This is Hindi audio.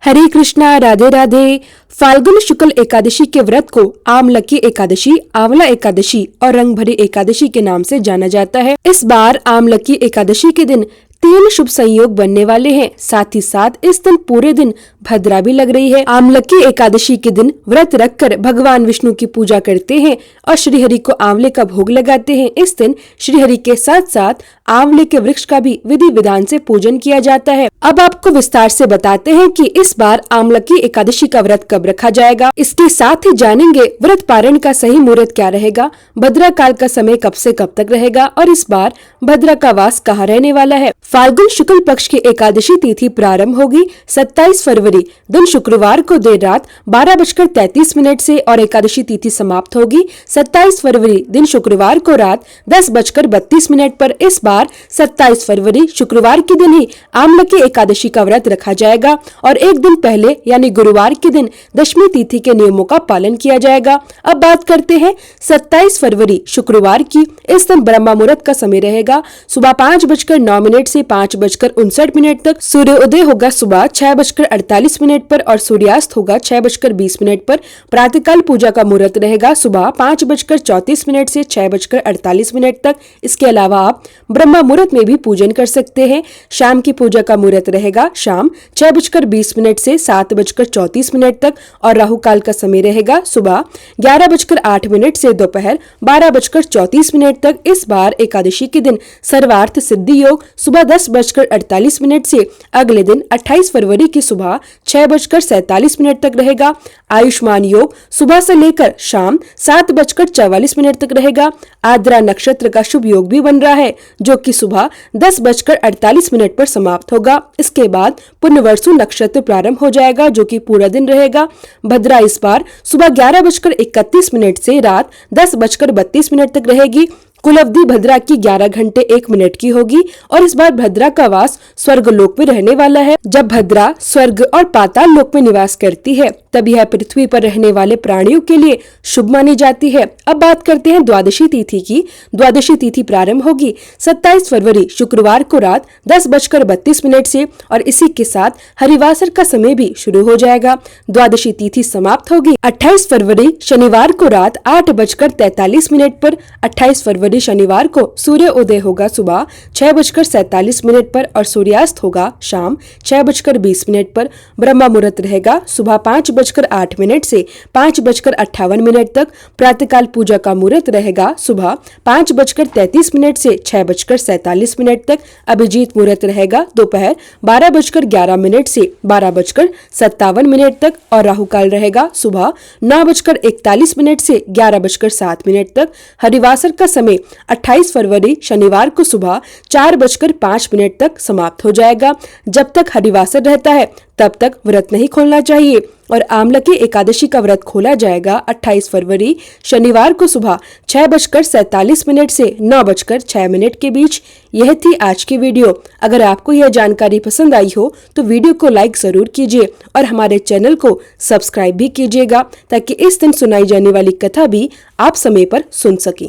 हरे कृष्णा, राधे राधे। फाल्गुन शुक्ल एकादशी के व्रत को आमलकी एकादशी, आंवला एकादशी और रंग भरी एकादशी के नाम से जाना जाता है। इस बार आमलकी एकादशी के दिन 3 शुभ संयोग बनने वाले हैं। साथ ही साथ इस दिन पूरे दिन भद्रा भी लग रही है। आमलकी एकादशी के दिन व्रत रखकर भगवान विष्णु की पूजा करते हैं और श्रीहरि को आंवले का भोग लगाते हैं। इस दिन श्रीहरि के साथ साथ आंवले के वृक्ष का भी विधि विधान से पूजन किया जाता है। अब आपको विस्तार से बताते हैं कि इस बार आमलकी एकादशी का व्रत कब रखा जाएगा। इसके साथ ही जानेंगे व्रत पारण का सही मुहूर्त क्या रहेगा, भद्रा काल का समय कब से कब तक रहेगा और इस बार भद्रा का वास कहाँ रहने वाला है। फाल्गुन शुक्ल पक्ष की एकादशी तिथि प्रारंभ होगी 27 फरवरी दिन शुक्रवार को देर रात 12:33 से और एकादशी तिथि समाप्त होगी 27 फरवरी दिन शुक्रवार को रात 10:32 पर। इस बार 27 फरवरी शुक्रवार के दिन ही आमलकी एकादशी का व्रत रखा जाएगा और एक दिन पहले यानी गुरुवार के दिन दशमी तिथि के नियमों का पालन किया जाएगा। अब बात करते हैं 27 फरवरी शुक्रवार की। इस दिन ब्रह्म मुहूर्त का समय रहेगा सुबह 5:09 से 5:59 तक। सूर्योदय होगा सुबह 6:48 पर और सूर्यास्त होगा 6:20 पर। प्रातःकाल पूजा का मुहूर्त रहेगा सुबह 5:34 से 6:48 तक। इसके अलावा आप ब्रह्म मुहूर्त में भी पूजन कर सकते हैं। शाम की पूजा का मुहूर्त रहेगा शाम 6:20 से 7:34 तक और राहु काल का समय रहेगा सुबह 11:08 से दोपहर 12:34 तक। इस बार एकादशी के दिन सर्वार्थ सिद्धि योग सुबह 10:48 से अगले दिन 28 फरवरी की सुबह 6:47 तक रहेगा। आयुष्मान योग सुबह से लेकर शाम 7:44 तक रहेगा। आद्रा नक्षत्र का शुभ योग भी बन रहा है जो कि सुबह 10:48 पर समाप्त होगा। इसके बाद पुनर्वसु नक्षत्र प्रारंभ हो जाएगा जो कि पूरा दिन रहेगा। भद्रा इस बार सुबह 11:31 से रात 10:32 तक रहेगी। कुल अवधि भद्रा की 11 घंटे 1 मिनट की होगी और इस बार भद्रा का वास स्वर्ग लोक में रहने वाला है। जब भद्रा स्वर्ग और पाताल लोक में निवास करती है तब यह पृथ्वी पर रहने वाले प्राणियों के लिए शुभ मानी जाती है। अब बात करते हैं द्वादशी तिथि की। द्वादशी तिथि प्रारंभ होगी 27 फरवरी शुक्रवार को रात 10:32 से और इसी के साथ हरिवासर का समय भी शुरू हो जाएगा। द्वादशी तिथि समाप्त होगी 28 फरवरी शनिवार को रात 8:43 पर। 28 फरवरी शनिवार को सूर्य उदय होगा सुबह 6:47 पर और सूर्यास्त होगा शाम 6:20 पर। ब्रह्म मुहूर्त रहेगा सुबह 5:08 से 5:58 तक। प्रातःकाल पूजा का मुहूर्त रहेगा सुबह 5:33 से 6:47 तक। अभिजीत मुहूर्त रहेगा दोपहर 12:11 से 12:57 तक और राहु काल रहेगा सुबह 9:41 से 11:07 तक। हरिवासर का समय 28 फरवरी शनिवार को सुबह 4:05 तक समाप्त हो जाएगा। जब तक हरिवासर रहता है तब तक व्रत नहीं खोलना चाहिए और आमलकी एकादशी का व्रत खोला जाएगा 28 फरवरी शनिवार को सुबह 6:47 से 9:06 के बीच। यह थी आज की वीडियो। अगर आपको यह जानकारी पसंद आई हो तो वीडियो को लाइक जरूर कीजिए और हमारे चैनल को सब्सक्राइब भी कीजिएगा ताकि इस दिन सुनाई जाने वाली कथा भी आप समय पर सुन सकें।